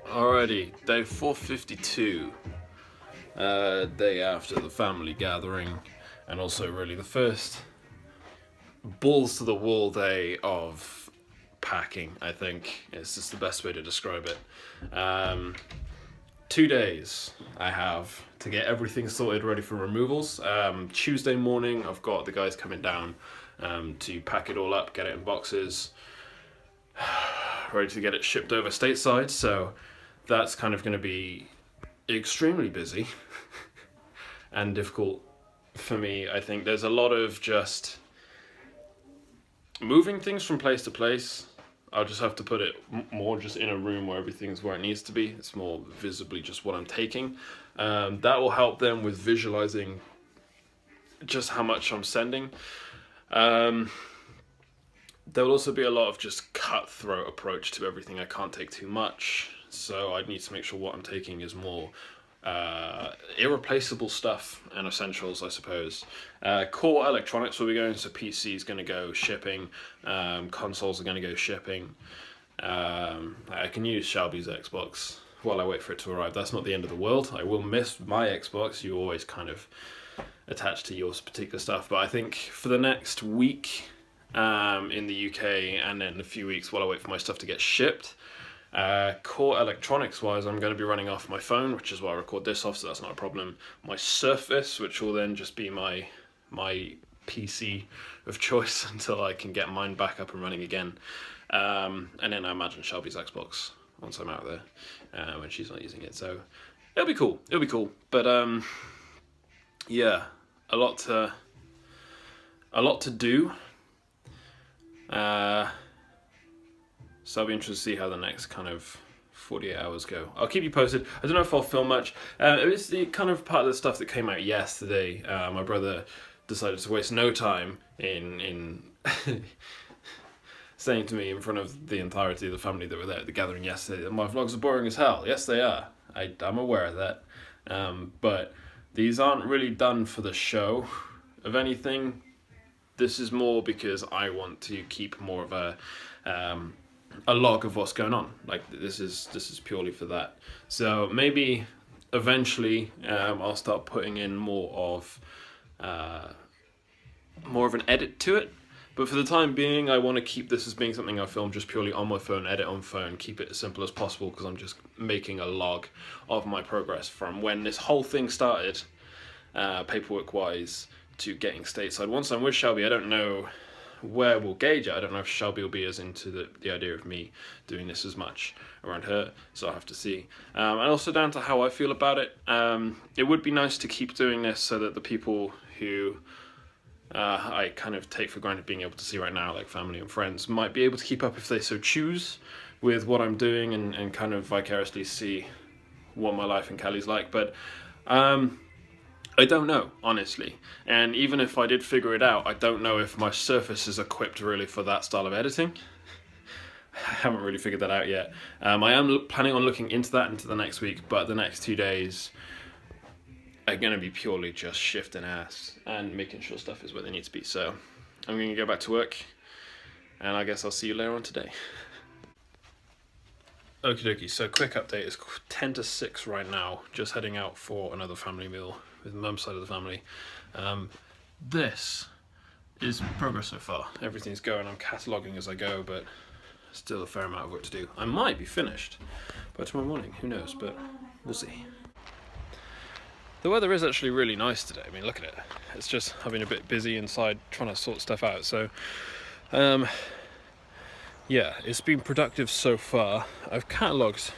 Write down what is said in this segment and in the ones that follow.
Alrighty, day 452, day after the family gathering, and also really the first balls to the wall day of packing, I think. It's just the best way to describe it. 2 days I have to get everything sorted ready for removals. Tuesday morning I've got the guys coming down to pack it all up, get it in boxes, ready to get it shipped over stateside, so that's kind of going to be extremely busy and difficult for me. I think there's a lot of just moving things from place to place. I'll just have to put it more just in a room where everything's where it needs to be. It's more visibly just what I'm taking. That will help them with visualizing just how much I'm sending. There will also be a lot of just cutthroat approach to everything. I can't take too much, so I need to make sure what I'm taking is more irreplaceable stuff and essentials, I suppose. Core electronics will be going, so PC is going to go shipping, consoles are going to go shipping. I can use Shelby's Xbox while I wait for it to arrive. That's not the end of the world. I will miss my Xbox. You always kind of attach to your particular stuff, but I think for the next week in the UK and then a few weeks while I wait for my stuff to get shipped, core electronics wise, I'm going to be running off my phone, which is why I record this off, so that's not a problem. My Surface, which will then just be my PC of choice until I can get mine back up and running again. And then I imagine Shelby's Xbox once I'm out there, when she's not using it. So it'll be cool. But yeah, a lot to do. So I'll be interested to see how the next kind of 48 hours go. I'll keep you posted. I don't know if I'll film much. It's the kind of part of the stuff that came out yesterday. My brother decided to waste no time in saying to me in front of the entirety of the family that were there at the gathering yesterday that my vlogs are boring as hell. Yes, they are. I'm aware of that. But these aren't really done for the show of anything. This is more because I want to keep more of a log of what's going on. Like this is purely for that. So maybe eventually I'll start putting in more of an edit to it. But for the time being, I want to keep this as being something I film just purely on my phone, edit on phone, keep it as simple as possible because I'm just making a log of my progress from when this whole thing started, paperwork-wise, to getting stateside. Once I'm with Shelby, I don't know where we'll gauge it. I don't know if Shelby will be as into the idea of me doing this as much around her, so I'll have to see. And also down to how I feel about it. It would be nice to keep doing this so that the people who I kind of take for granted being able to see right now, like family and friends, might be able to keep up if they so choose with what I'm doing and kind of vicariously see what my life in Cali's like. But I don't know, honestly. And even if I did figure it out, I don't know if my Surface is equipped really for that style of editing. I haven't really figured that out yet. I am planning on looking into that into the next week, but the next 2 days are going to be purely just shifting ass and making sure stuff is where they need to be. So I'm going to go back to work, and I guess I'll see you later on today. Okie dokie, so quick update, it's 10 to 6 right now, just heading out for another family meal with mum's side of the family. This is progress so far. Everything's going, I'm cataloguing as I go, but still a fair amount of work to do. I might be finished by tomorrow morning, who knows, but we'll see. The weather is actually really nice today. I mean, look at it. It's just, I've been a bit busy inside trying to sort stuff out, so yeah, it's been productive so far. I've catalogued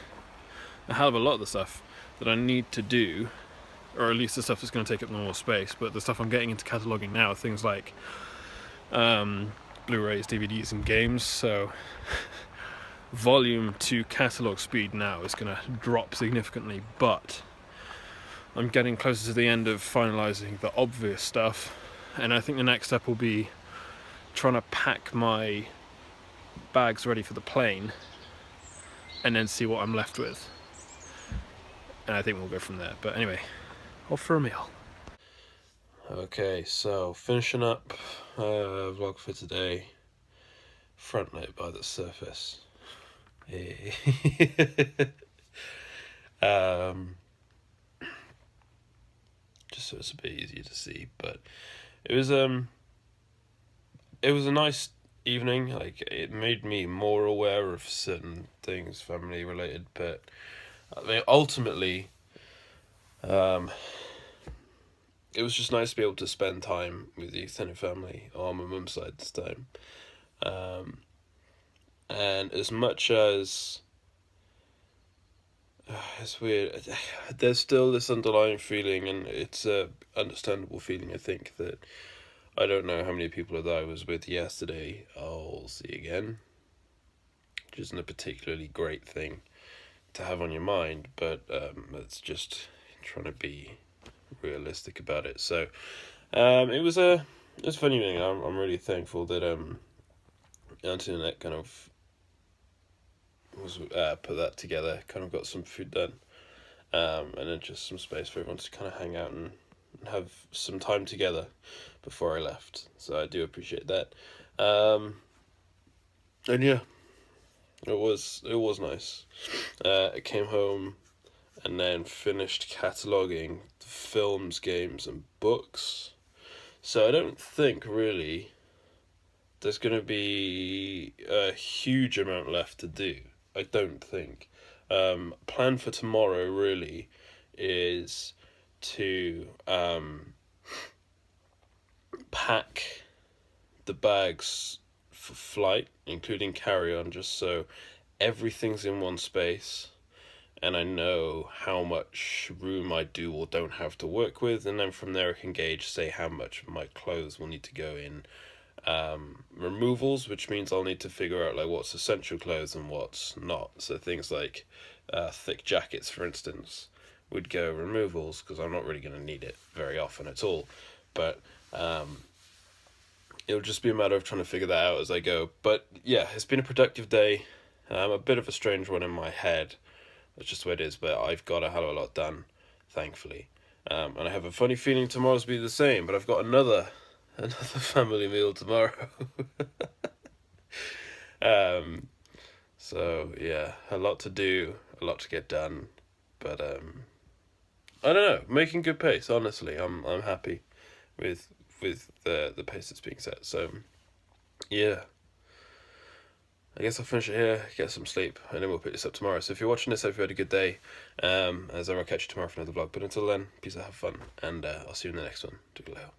a hell of a lot of the stuff that I need to do, or at least the stuff that's going to take up more space, but the stuff I'm getting into cataloguing now are things like Blu-rays, DVDs and games, so volume to catalogue speed now is going to drop significantly, but I'm getting closer to the end of finalising the obvious stuff, and I think the next step will be trying to pack my bags ready for the plane and then see what I'm left with, and I think we'll go from there. But anyway, off for a meal. Okay, so finishing up vlog for today, front lit by the Surface. Hey. um, just so it's a bit easier to see. But it was a nice evening. Like, it made me more aware of certain things family related, but I mean, ultimately, um, it was just nice to be able to spend time with the extended family on my mum's side this time. And as much as it's weird, there's still this underlying feeling, and it's a understandable feeling, I think, that I don't know how many people that I was with yesterday I'll see again, which isn't a particularly great thing to have on your mind, but it's just trying to be realistic about it. So it was a fun evening. I'm really thankful that Antoinette kind of was put that together, kind of got some food done, and then just some space for everyone to kind of hang out and have some time together before I left. So I do appreciate that. And yeah, it was nice. I came home and then finished cataloguing films, games, and books. So I don't think really there's going to be a huge amount left to do. I don't think. Plan for tomorrow really is to pack the bags for flight, including carry-on, just so everything's in one space and I know how much room I do or don't have to work with, and then from there I can gauge, say, how much of my clothes will need to go in removals, which means I'll need to figure out like what's essential clothes and what's not. So things like thick jackets, for instance, would go removals because I'm not really going to need it very often at all. But it'll just be a matter of trying to figure that out as I go. But yeah, it's been a productive day. A bit of a strange one in my head. That's just the way it is, but I've got a hell of a lot done, thankfully. And I have a funny feeling tomorrow's be the same, but I've got another family meal tomorrow. So yeah, a lot to do, a lot to get done, but I don't know, making good pace. Honestly, I'm happy with the pace that's being set. So yeah, I guess I'll finish it here, get some sleep, and then we'll pick this up tomorrow. So if you're watching this, I hope you had a good day. As ever, I'll catch you tomorrow for another vlog. But until then, peace out, have fun, and I'll see you in the next one. Toodaloo.